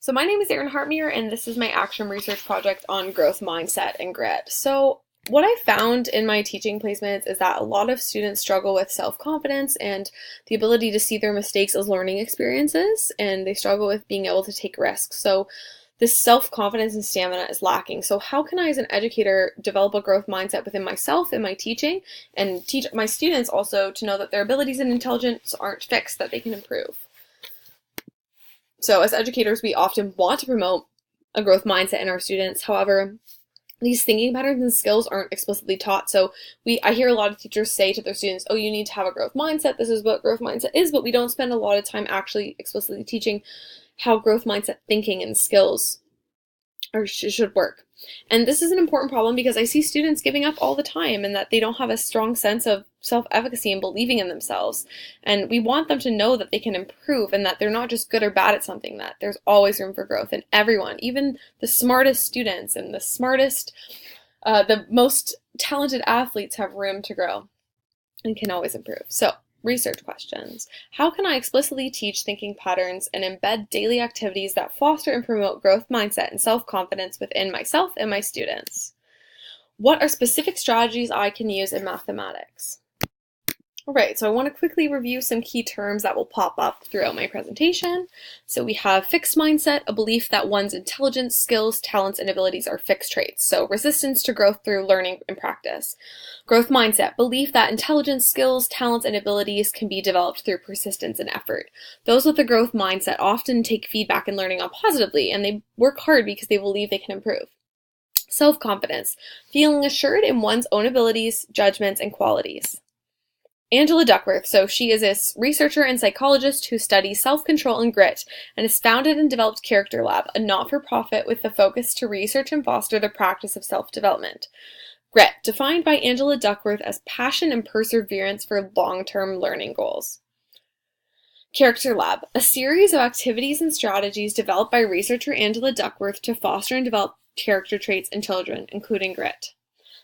So my name is Erin Hartmere, and this is my action research project on growth mindset and grit. So what I found in my teaching placements is that a lot of students struggle with self-confidence and the ability to see their mistakes as learning experiences, and they struggle with being able to take risks. So this self-confidence and stamina is lacking. So how can I, as an educator, develop a growth mindset within myself in my teaching and teach my students also to know that their abilities and intelligence aren't fixed, that they can improve? So as educators, we often want to promote a growth mindset in our students. However, these thinking patterns and skills aren't explicitly taught. So I hear a lot of teachers say to their students, oh, you need to have a growth mindset. This is what growth mindset is, but we don't spend a lot of time actually explicitly teaching how growth mindset thinking and skills should work. And this is an important problem because I see students giving up all the time and that they don't have a strong sense of self-efficacy and believing in themselves. And we want them to know that they can improve and that they're not just good or bad at something, that there's always room for growth. And everyone, even the smartest students and the most talented athletes have room to grow and can always improve. So, research questions. How can I explicitly teach thinking patterns and embed daily activities that foster and promote growth mindset and self-confidence within myself and my students? What are specific strategies I can use in mathematics? All right, so I want to quickly review some key terms that will pop up throughout my presentation. So we have fixed mindset, a belief that one's intelligence, skills, talents, and abilities are fixed traits. So resistance to growth through learning and practice. Growth mindset, belief that intelligence, skills, talents, and abilities can be developed through persistence and effort. Those with a growth mindset often take feedback and learning on positively, and they work hard because they believe they can improve. Self-confidence, feeling assured in one's own abilities, judgments, and qualities. Angela Duckworth, so she is a researcher and psychologist who studies self-control and grit and has founded and developed Character Lab, a not-for-profit with the focus to research and foster the practice of self-development. Grit, defined by Angela Duckworth as passion and perseverance for long-term learning goals. Character Lab, a series of activities and strategies developed by researcher Angela Duckworth to foster and develop character traits in children, including grit.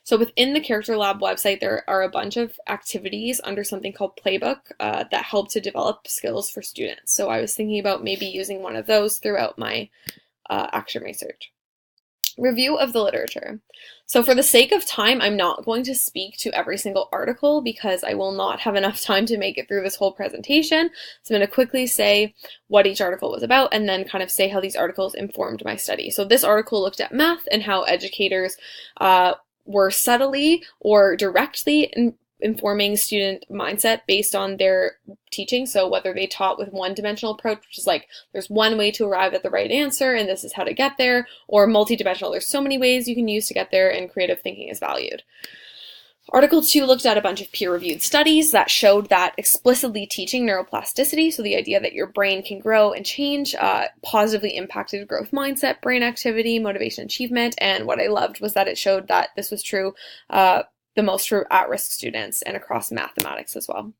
So within the Character Lab website, there are a bunch of activities under something called Playbook that help to develop skills for students. So I was thinking about maybe using one of those throughout my action research. Review of the literature. So for the sake of time, I'm not going to speak to every single article because I will not have enough time to make it through this whole presentation. So I'm going to quickly say what each article was about and then kind of say how these articles informed my study. So this article looked at math and how educators were subtly or directly informing student mindset based on their teaching. So whether they taught with one-dimensional approach, which is like there's one way to arrive at the right answer and this is how to get there, or multi-dimensional, there's so many ways you can use to get there and creative thinking is valued. Article 2 looked at a bunch of peer-reviewed studies that showed that explicitly teaching neuroplasticity, so the idea that your brain can grow and change, positively impacted growth mindset, brain activity, motivation, achievement, and what I loved was that it showed that this was true the most for at-risk students and across mathematics as well.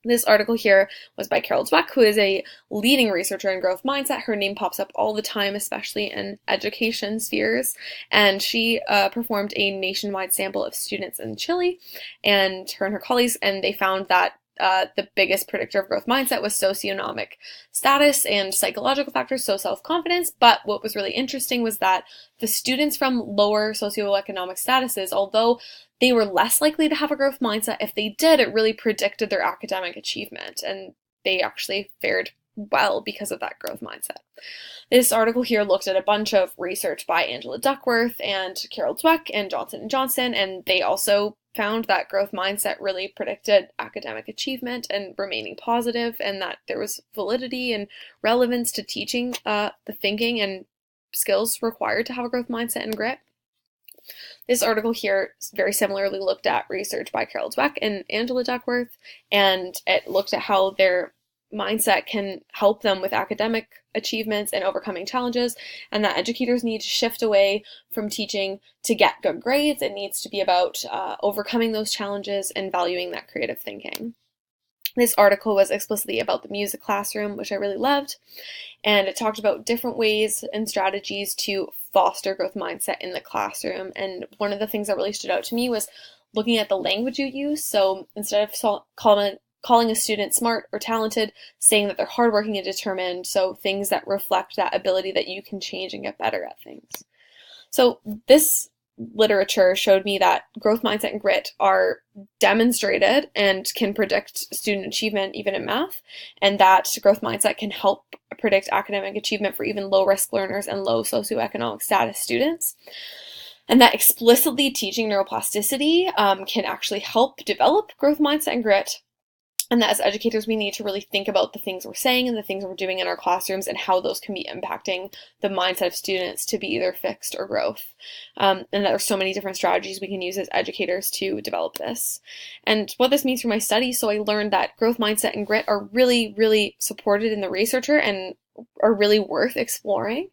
This article here was by Carol Dweck, who is a leading researcher in growth mindset. Her name pops up all the time, especially in education spheres. And she performed a nationwide sample of students in Chile, and her colleagues, and they found that the biggest predictor of growth mindset was socioeconomic status and psychological factors, so self-confidence. But what was really interesting was that the students from lower socioeconomic statuses, although they were less likely to have a growth mindset, if they did, it really predicted their academic achievement, and they actually fared well because of that growth mindset. This article here looked at a bunch of research by Angela Duckworth and Carol Dweck and Johnson & Johnson, and they also found that growth mindset really predicted academic achievement and remaining positive, and that there was validity and relevance to teaching the thinking and skills required to have a growth mindset and grit. This article here very similarly looked at research by Carol Dweck and Angela Duckworth, and it looked at how their mindset can help them with academic achievements and overcoming challenges, and that educators need to shift away from teaching to get good grades. It needs to be about overcoming those challenges and valuing that creative thinking. This article was explicitly about the music classroom, which I really loved, and it talked about different ways and strategies to foster growth mindset in the classroom. And one of the things that really stood out to me was looking at the language you use. So instead of calling calling a student smart or talented, saying that they're hardworking and determined, so things that reflect that ability that you can change and get better at things. So this literature showed me that growth mindset and grit are demonstrated and can predict student achievement even in math, and that growth mindset can help predict academic achievement for even low-risk learners and low socioeconomic status students. And that explicitly teaching neuroplasticity can actually help develop growth mindset and grit. And that as educators, we need to really think about the things we're saying and the things we're doing in our classrooms and how those can be impacting the mindset of students to be either fixed or growth. And that there's so many different strategies we can use as educators to develop this. And what this means for my study, so I learned that growth mindset and grit are really, really supported in the researcher and are really worth exploring.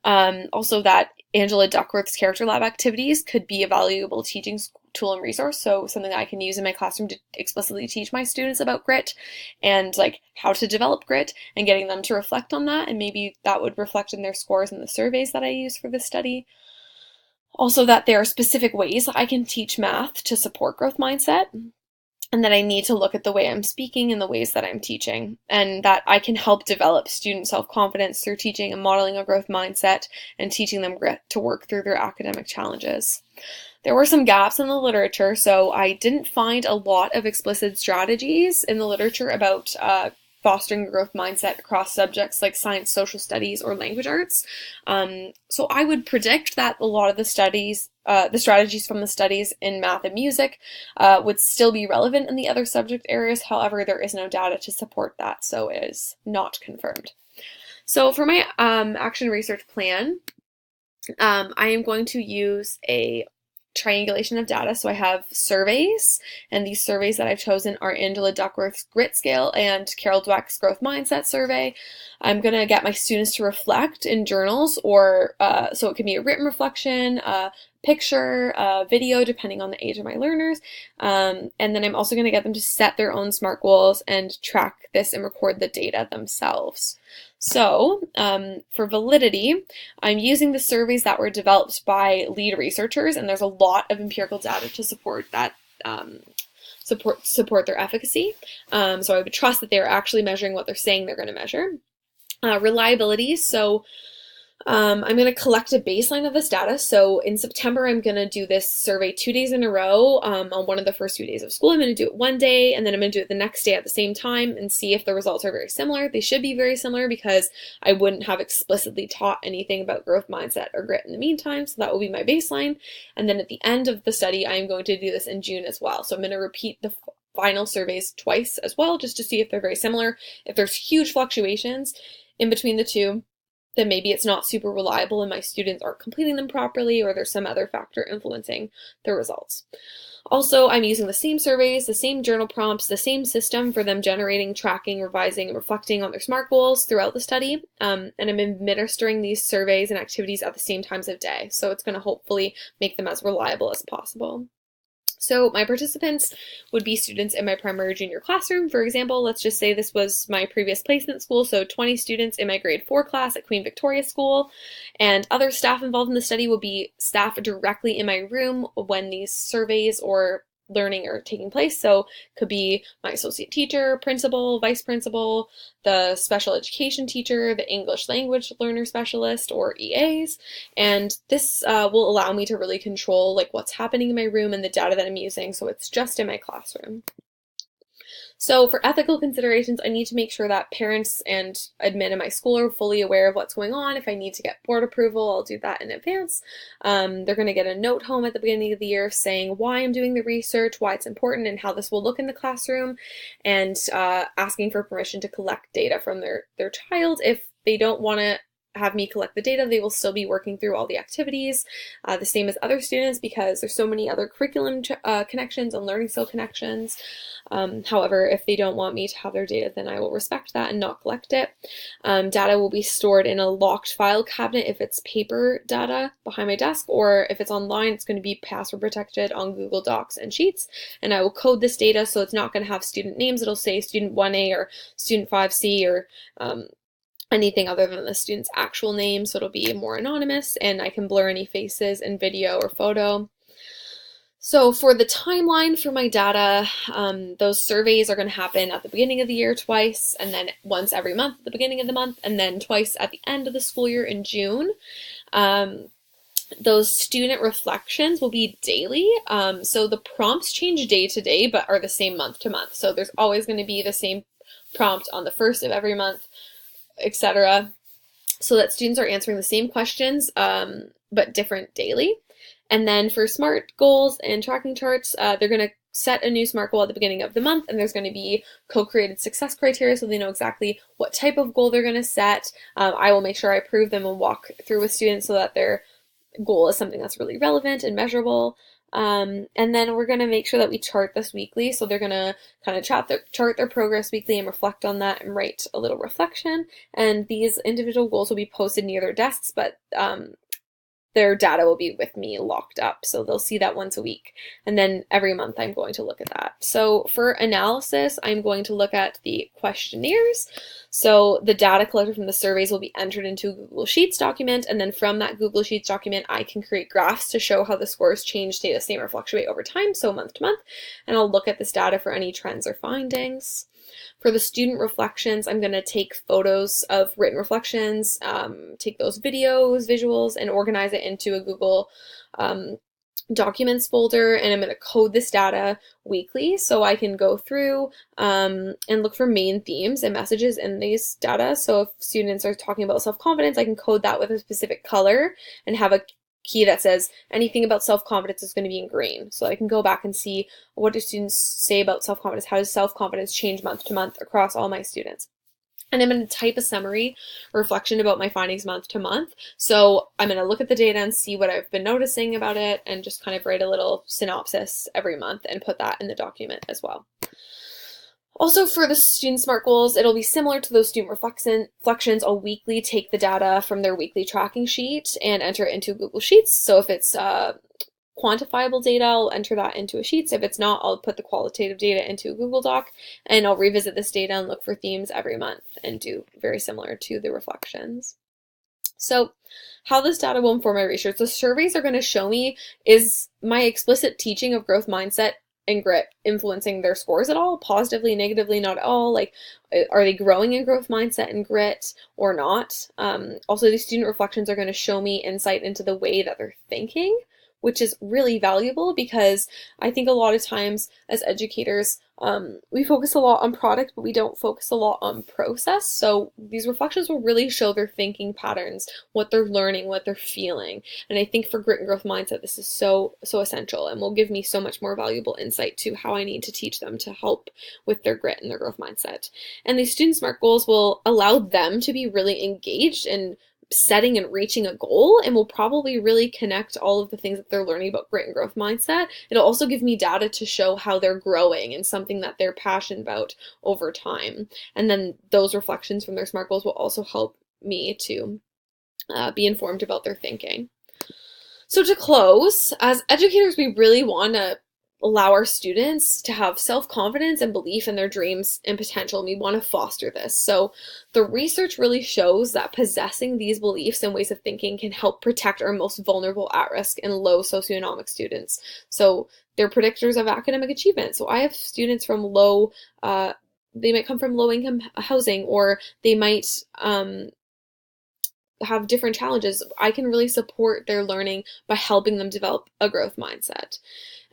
Also that Angela Duckworth's character lab activities could be a valuable teaching tool and resource, so something I can use in my classroom to explicitly teach my students about grit and like how to develop grit and getting them to reflect on that, and maybe that would reflect in their scores in the surveys that I use for this study. Also that there are specific ways I can teach math to support growth mindset, and that I need to look at the way I'm speaking and the ways that I'm teaching, and that I can help develop student self-confidence through teaching and modeling a growth mindset and teaching them grit to work through their academic challenges. There were some gaps in the literature, so I didn't find a lot of explicit strategies in the literature about fostering a growth mindset across subjects like science, social studies, or language arts. So I would predict that a lot of the studies, the strategies from the studies in math and music would still be relevant in the other subject areas. However, there is no data to support that, so it is not confirmed. So for my action research plan, I am going to use a triangulation of data. So I have surveys, and these surveys that I've chosen are Angela Duckworth's Grit Scale and Carol Dweck's Growth Mindset Survey. I'm going to get my students to reflect in journals, or so it can be a written reflection, a picture, a video, depending on the age of my learners. And then I'm also going to get them to set their own SMART goals and track this and record the data themselves. So for validity, I'm using the surveys that were developed by lead researchers, and there's a lot of empirical data to support that, support their efficacy. So I would trust that they're actually measuring what they're saying they're going to measure. Reliability, so I'm going to collect a baseline of this data. So in September, I'm going to do this survey 2 days in a row on one of the first 2 days of school. I'm going to do it one day, and then I'm going to do it the next day at the same time and see if the results are very similar. They should be very similar because I wouldn't have explicitly taught anything about growth mindset or grit in the meantime. So that will be my baseline. And then at the end of the study, I'm going to do this in June as well. So I'm going to repeat the final surveys twice as well, just to see if they're very similar. If there's huge fluctuations in between the two, then maybe it's not super reliable and my students aren't completing them properly, or there's some other factor influencing the results. Also, I'm using the same surveys, the same journal prompts, the same system for them generating, tracking, revising, and reflecting on their SMART goals throughout the study. And I'm administering these surveys and activities at the same times of day. So it's going to hopefully make them as reliable as possible. So my participants would be students in my primary junior classroom. For example, let's just say this was my previous placement school, so 20 students in my grade 4 class at Queen Victoria School, and other staff involved in the study will be staff directly in my room when these surveys or learning are taking place. So could be my associate teacher, principal, vice principal, the special education teacher, the English language learner specialist, or EAs. And this will allow me to really control like what's happening in my room and the data that I'm using, so it's just in my classroom. So for ethical considerations, I need to make sure that parents and admin in my school are fully aware of what's going on. If I need to get board approval, I'll do that in advance. They're going to get a note home at the beginning of the year saying why I'm doing the research, why it's important, and how this will look in the classroom, and asking for permission to collect data from their child. If they don't want to have me collect the data, they will still be working through all the activities, the same as other students, because there's so many other curriculum connections and learning skill connections. However, if they don't want me to have their data, then I will respect that and not collect it. Data will be stored in a locked file cabinet if it's paper data behind my desk, or if it's online, it's going to be password protected on Google Docs and Sheets. And I will code this data so it's not going to have student names. It'll say student 1A or student 5C or anything other than the student's actual name, so it'll be more anonymous, and I can blur any faces in video or photo. So for the timeline for my data, those surveys are going to happen at the beginning of the year twice, and then once every month at the beginning of the month, and then twice at the end of the school year in June. Those student reflections will be daily. So the prompts change day to day, but are the same month to month. So there's always going to be the same prompt on the first of every month, etc. So that students are answering the same questions, but different daily. And then for SMART goals and tracking charts, they're going to set a new SMART goal at the beginning of the month, and there's going to be co-created success criteria so they know exactly what type of goal they're going to set. I will make sure I approve them and walk through with students so that their goal is something that's really relevant and measurable. And then we're going to make sure that we chart this weekly. So they're going to kind of chart their progress weekly and reflect on that and write a little reflection. And these individual goals will be posted near their desks, but their data will be with me locked up. So they'll see that once a week. And then every month I'm going to look at that. So for analysis, I'm going to look at the questionnaires. So the data collected from the surveys will be entered into a Google Sheets document. And then from that Google Sheets document, I can create graphs to show how the scores change, stay the same, or fluctuate over time. So month to month. And I'll look at this data for any trends or findings. For the student reflections, I'm going to take photos of written reflections, take those videos, visuals, and organize it into a Google Documents folder, and I'm going to code this data weekly so I can go through and look for main themes and messages in these data. So if students are talking about self-confidence, I can code that with a specific color and have a key that says anything about self-confidence is going to be in green. So I can go back and see what do students say about self-confidence, how does self-confidence change month to month across all my students. And I'm going to type a summary reflection about my findings month to month. So I'm going to look at the data and see what I've been noticing about it and just kind of write a little synopsis every month and put that in the document as well. Also for the student SMART goals, it'll be similar to those student reflections. I'll weekly take the data from their weekly tracking sheet and enter it into Google Sheets. So if it's quantifiable data, I'll enter that into a Sheets. If it's not, I'll put the qualitative data into a Google Doc, and I'll revisit this data and look for themes every month and do very similar to the reflections. So how this data will inform my research. The surveys are going to show me, is my explicit teaching of growth mindset and grit influencing their scores at all, positively, negatively, not at all? Like, are they growing in growth mindset and grit or not? Also, these student reflections are going to show me insight into the way that they're thinking, which is really valuable because I think a lot of times as educators, we focus a lot on product, but we don't focus a lot on process. So these reflections will really show their thinking patterns, what they're learning, what they're feeling. And I think for grit and growth mindset, this is so essential and will give me so much more valuable insight to how I need to teach them to help with their grit and their growth mindset. And these student SMART goals will allow them to be really engaged in setting and reaching a goal, and will probably really connect all of the things that they're learning about grit and growth mindset. It'll also give me data to show how they're growing and something that they're passionate about over time. And then those reflections from their SMART goals will also help me to be informed about their thinking. So to close, as educators, we really want to allow our students to have self-confidence and belief in their dreams and potential, and we want to foster this. So the research really shows that possessing these beliefs and ways of thinking can help protect our most vulnerable, at-risk, and low socioeconomic students. So they're predictors of academic achievement. So I have students from they might come from low-income housing, or they might have different challenges. I can really support their learning by helping them develop a growth mindset.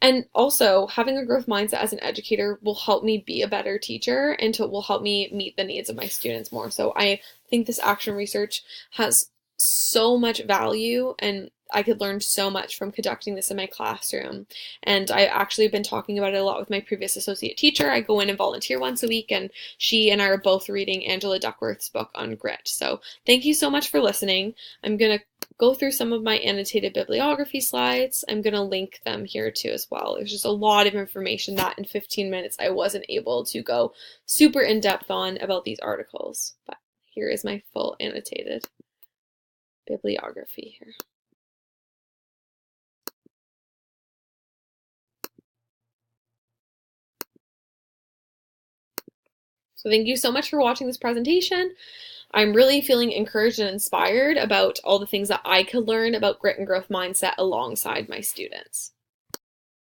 And also, having a growth mindset as an educator will help me be a better teacher and will help me meet the needs of my students more. So I think this action research has so much value, and I could learn so much from conducting this in my classroom. And I actually have been talking about it a lot with my previous associate teacher. I go in and volunteer once a week, and she and I are both reading Angela Duckworth's book on grit. So thank you so much for listening. I'm going to go through some of my annotated bibliography slides. I'm going to link them here too as well. There's just a lot of information that in 15 minutes I wasn't able to go super in depth on about these articles. But here is my full annotated bibliography here. So thank you so much for watching this presentation. I'm really feeling encouraged and inspired about all the things that I could learn about grit and growth mindset alongside my students.